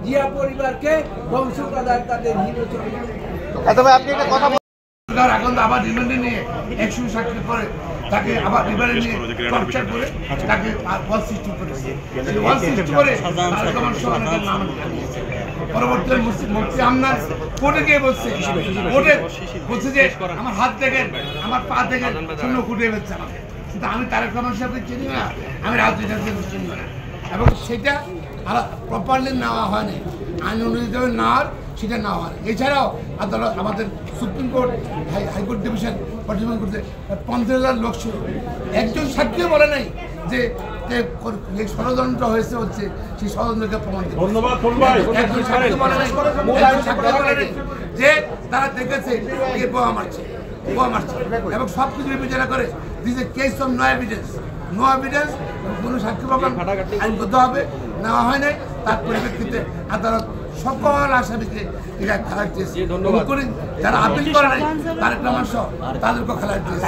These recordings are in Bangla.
জিয়া পরিবারকে বংশধর তাদের হিরো চরিত্র। তবে আপনি একটা কথা এখন আবার রিমান্ডে নিয়ে 100 সাক্ষী করে তাকে আবার রিমান্ডে নিয়ে টর্চার করে তাকে ওয়াল সৃষ্টি করেছে। ওয়াল সৃষ্টি করে পরবর্তীতে মুফতি আমনার কোর্টে গিয়ে বলছে, কোর্টে বলছে যে আমার হাত থেকে আমার পা থেকে শূন্য ফুটে গেছে আমাকে, কিন্তু আমি তারেক রহমান সাহেবকে চিনি না, আমি রাজনীতি চিনি না, এবং সেটা প্রপারলি নেওয়া হয়নি, আইন অনুযায়ী নেওয়ার সেটা নেওয়া হয়। এছাড়াও আদালত আমাদের সুপ্রিম কোর্ট হাইকোর্ট ডিভিশন পর্যবেক্ষণ করতে 50,000 লোক ছিল, একজন সাক্ষীও বলে নাই যে ষড়যন্ত্র হয়েছে হচ্ছে সেই ষড়যন্ত্রকে প্রমাণ করে। একজন সাক্ষী বলে নাই যে তারা দেখেছে কে বোমা মারছে এবং সব কিছু বিবেচনা করে this a case of no evidence, কোনো সাক্ষী প্রমাণ আইনগত হবে নেওয়া হয় নাই। তার পরিপ্রেক্ষিতে আদালত সকল আসামিকে এটা খেলার চেয়েছে, যারা আপিল করে নাই তারেক রহমান সহ তাদেরকেও খেলার চেয়েছে।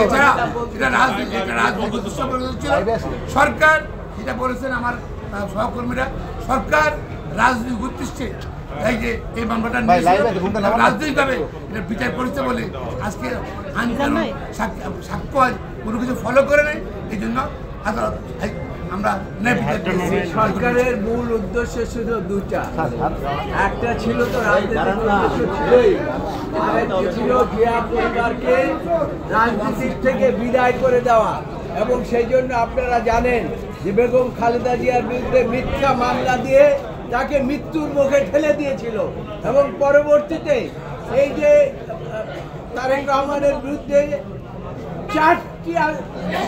এছাড়া এটা রাজনীতি ছিল। সরকার যেটা বলেছেন আমার সহকর্মীরা, সরকার রাজনৈতিক উদ্দেশ্যে এই যে এই মামলাটা রাজনৈতিকভাবে এটা বিচার করেছে বলে আজকে আইন কানুন সাক্ষ্য কোনো কিছু ফলো করে নেই, এই জন্য আদালত আমরা সরকারের মূল উদ্দেশ্য ছিল দুটা, একটা ছিল তো রাজনীতির উদ্দেশ্য ছিলই, আরেকটা ছিল জিয়া পরিবারকে রাজনীতির থেকে বিদায় করে দেওয়া। এবং সেই জন্য আপনারা জানেন যে বেগম খালেদা জিয়ার বিরুদ্ধে মিথ্যা মামলা দিয়ে তাকে মৃত্যুর মুখে ঠেলে দিয়েছিল, এবং পরবর্তীতে এই যে তারেক রহমানের বিরুদ্ধে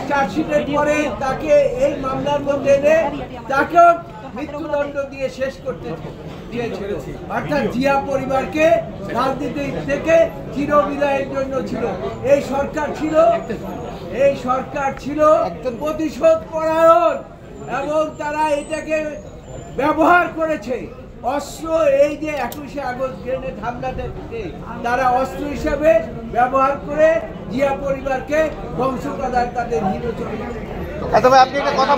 চার্জশিটের পরে তাকে এই মামলার মধ্যে এনে তাকেও মৃত্যুদণ্ড দিয়ে শেষ করতে দিয়েছিল। অর্থাৎ জিয়া পরিবারকে রাজনীতি থেকে চিরবিদায়ের জন্য ছিল এই সরকার ছিল প্রতিশোধ পরায়ণ, এবং তারা এটাকে ব্যবহার করেছে অস্ত্র। এই যে 21শে আগস্ট গ্রেনেড হামলাতে তারা অস্ত্র হিসেবে ব্যবহার করে জিয়া পরিবারকে বংশধর তাদের হিরো চরিত্র। তবে আপনি একটা কথা